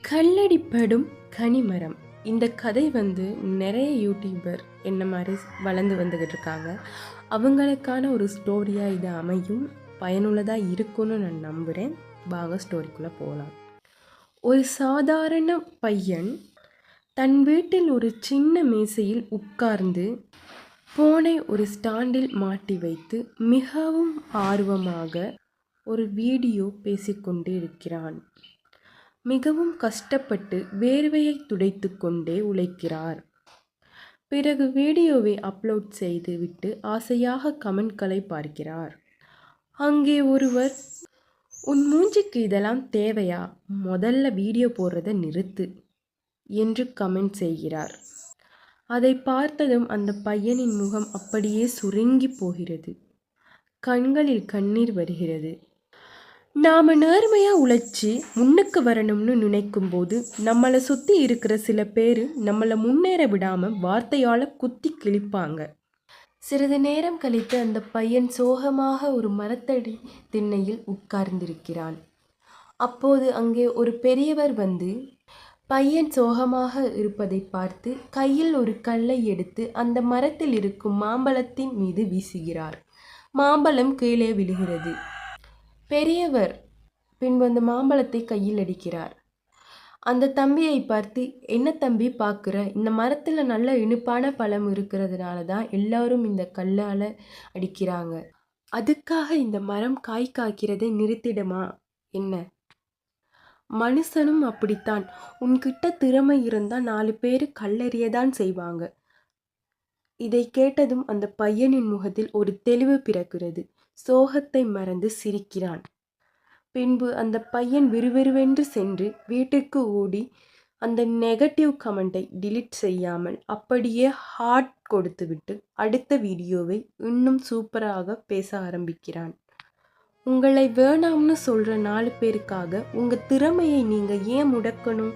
கல்லடிப்படும் கனிமரம். இந்த கதை நிறைய யூடியூபர் என்ன மாதிரி வளர்ந்து வந்துக்கிட்டு இருக்காங்க. அவங்களுக்கான ஒரு ஸ்டோரியாக இது அமையும், பயனுள்ளதாக இருக்கும்னு நான் நம்புகிறேன். வாங்க ஸ்டோரிக்குள்ளே போகலாம். ஒரு சாதாரண பையன் தன் வீட்டில் ஒரு சின்ன மேசையில் உட்கார்ந்து போனை ஒரு ஸ்டாண்டில் மாட்டி வைத்து மிகவும் ஆர்வமாக ஒரு வீடியோ பேசிக்கொண்டு இருக்கிறான். மிகவும் கஷ்டப்பட்டு வேர்வையை துடைத்து கொண்டே உழைக்கிறார். பிறகு வீடியோவை அப்லோட் செய்து விட்டு ஆசையாக கமெண்ட்களை பார்க்கிறார். அங்கே ஒருவர், உன் மூஞ்சிக்கு இதெல்லாம் தேவையா, முதல்ல வீடியோ போடுறதை நிறுத்து என்று கமெண்ட் செய்கிறார். அதை பார்த்ததும் அந்த பையனின் முகம் அப்படியே சுருங்கி போகிறது. கண்களில் கண்ணீர் வருகிறது. நாம் நேர்மையாக உழைச்சி முன்னுக்கு வரணும்னு நினைக்கும் போது நம்மளை சுற்றி இருக்கிற சில பேர் நம்மளை முன்னேற விடாமல் வார்த்தையால் குத்தி கிழிப்பாங்க. சிறிது நேரம் கழித்து அந்த பையன் சோகமாக ஒரு மரத்தடி திண்ணையில் உட்கார்ந்திருக்கிறான். அப்போது அங்கே ஒரு பெரியவர் பையன் சோகமாக இருப்பதை பார்த்து கையில் ஒரு கல்லை எடுத்து அந்த மரத்தில் இருக்கும் மாம்பழத்தின் மீது வீசுகிறார். மாம்பழம் கீழே விழுகிறது. பெரியவர் பின்பு அந்த மாம்பழத்தை கையில் அடிக்கிறார். அந்த தம்பியை பார்த்து, என்ன தம்பி பார்க்குற, இந்த மரத்தில் நல்ல இனிப்பான பழம் இருக்கிறதுனால தான் எல்லாரும் இந்த கல்லால் அடிக்கிறாங்க. அதுக்காக இந்த மரம் காய் காய்க்கிறதை நிறுத்திடுமா என்ன? மனுஷனும் அப்படித்தான். உன்கிட்ட திறமை இருந்தால் 4 பேர் கல்லெறியதான் செய்வாங்க. இதை கேட்டதும் அந்த பையனின் முகத்தில் ஒரு தெளிவு பிறக்கிறது. சோகத்தை மறந்து சிரிக்கிறான். பின்பு அந்த பையன் விறுவிறுவென்று சென்று வீட்டுக்கு ஓடி அந்த நெகட்டிவ் கமெண்ட்டை டிலீட் செய்யாமல் அப்படியே ஹார்ட் கொடுத்துவிட்டு அடுத்த வீடியோவை இன்னும் சூப்பராக பேச ஆரம்பிக்கிறான். உங்களை வேணாம்னு சொல்கிற 4 பேருக்காக உங்கள் திறமையை நீங்கள் ஏன் முடக்கணும்?